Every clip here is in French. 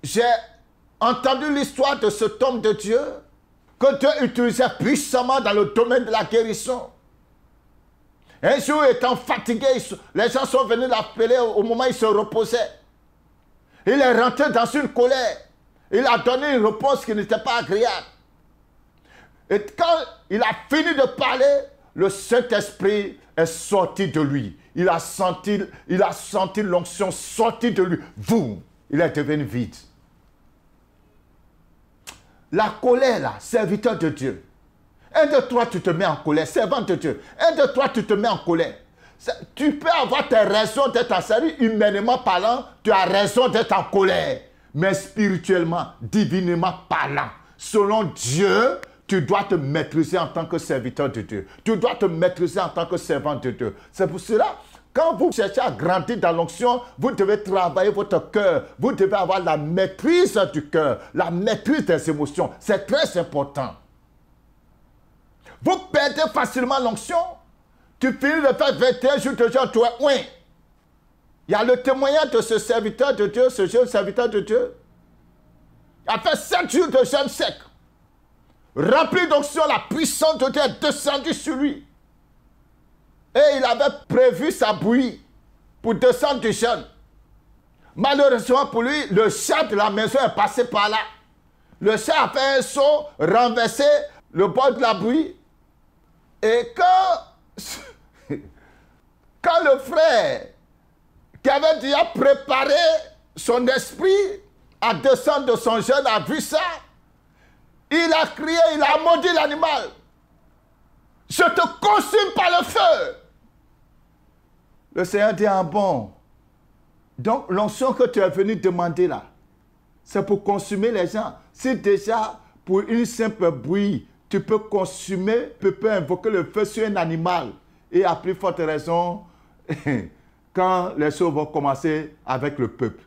j'ai entendu l'histoire de cet homme de Dieu que Dieu utilisait puissamment dans le domaine de la guérison. Un jour, étant fatigué, les gens sont venus l'appeler au moment où il se reposait. Il est rentré dans une colère. Il a donné une réponse qui n'était pas agréable. Et quand il a fini de parler, le Saint-Esprit est sorti de lui. Il a senti l'onction sortir de lui. Boum, il est devenu vide. La colère, là, serviteur de Dieu. Un de toi, tu te mets en colère, servant de Dieu. Un de toi, tu te mets en colère. Tu peux avoir tes raisons d'être en série, humainement parlant, tu as raison d'être en colère. Mais spirituellement, divinement parlant, selon Dieu, tu dois te maîtriser en tant que serviteur de Dieu. Tu dois te maîtriser en tant que servant de Dieu. C'est pour cela, quand vous cherchez à grandir dans l'onction, vous devez travailler votre cœur. Vous devez avoir la maîtrise du cœur, la maîtrise des émotions. C'est très important. Vous perdez facilement l'onction. Tu finis de faire 21 jours de jeûne, tu es ouin. Il y a le témoignage de ce serviteur de Dieu, ce jeune serviteur de Dieu. Il a fait 7 jours de jeûne sec. Rempli d'onction, la puissance de Dieu est descendue sur lui. Et il avait prévu sa bouillie pour descendre du jeûne. Malheureusement pour lui, le chat de la maison est passé par là. Le chat a fait un saut, renversé le bord de la bouillie. Et quand le frère qui avait déjà préparé son esprit à descendre de son jeûne a vu ça, il a crié, il a maudit l'animal. Je te consume par le feu. Le Seigneur dit, ah bon. Donc l'onction que tu es venu demander là, c'est pour consumer les gens. Si déjà, pour une simple bouillie, tu peux consumer, tu peux invoquer le feu sur un animal. Et à plus forte raison, quand les choses vont commencer avec le peuple,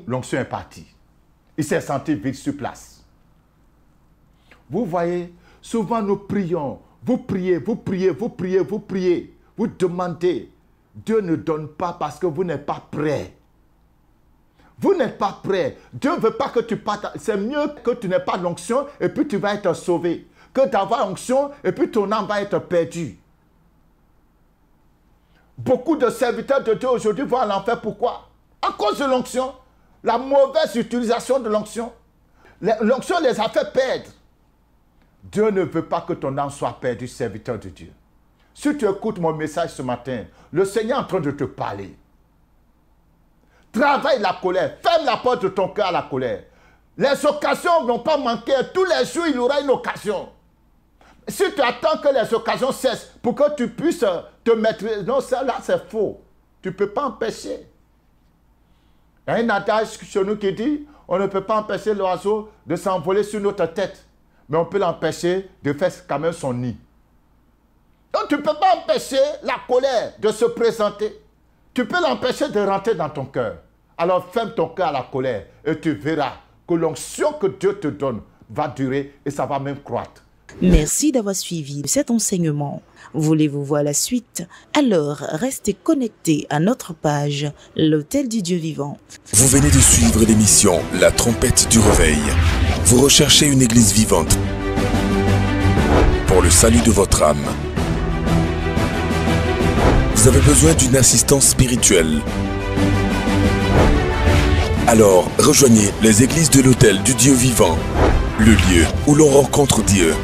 l'onction est partie. Il s'est senti vide sur place. Vous voyez, souvent nous prions, vous priez, vous priez, vous priez, vous priez, vous demandez. Dieu ne donne pas parce que vous n'êtes pas prêt. Vous n'êtes pas prêt. Dieu ne veut pas que tu partes. C'est mieux que tu n'aies pas l'onction et puis tu vas être sauvé, que d'avoir l'onction et puis ton âme va être perdue. Beaucoup de serviteurs de Dieu aujourd'hui vont à l'enfer. Pourquoi? À cause de l'onction. La mauvaise utilisation de l'onction. L'onction les a fait perdre. Dieu ne veut pas que ton âme soit perdue, serviteur de Dieu. Si tu écoutes mon message ce matin, le Seigneur est en train de te parler. Travaille la colère. Ferme la porte de ton cœur à la colère. Les occasions ne vont pas manquer. Tous les jours, il y aura une occasion. Si tu attends que les occasions cessent pour que tu puisses te mettre... Non, ça là, c'est faux. Tu ne peux pas empêcher. Il y a un adage chez nous qui dit, on ne peut pas empêcher l'oiseau de s'envoler sur notre tête. Mais on peut l'empêcher de faire quand même son nid. Donc tu ne peux pas empêcher la colère de se présenter. Tu peux l'empêcher de rentrer dans ton cœur. Alors ferme ton cœur à la colère et tu verras que l'onction que Dieu te donne va durer et ça va même croître. Merci d'avoir suivi cet enseignement. Voulez-vous voir la suite? Alors restez connectés à notre page, l'Autel du Dieu Vivant. Vous venez de suivre l'émission La Trompette du Réveil. Vous recherchez une église vivante pour le salut de votre âme. Vous avez besoin d'une assistance spirituelle. Alors, rejoignez les églises de l'Autel du Dieu Vivant, le lieu où l'on rencontre Dieu.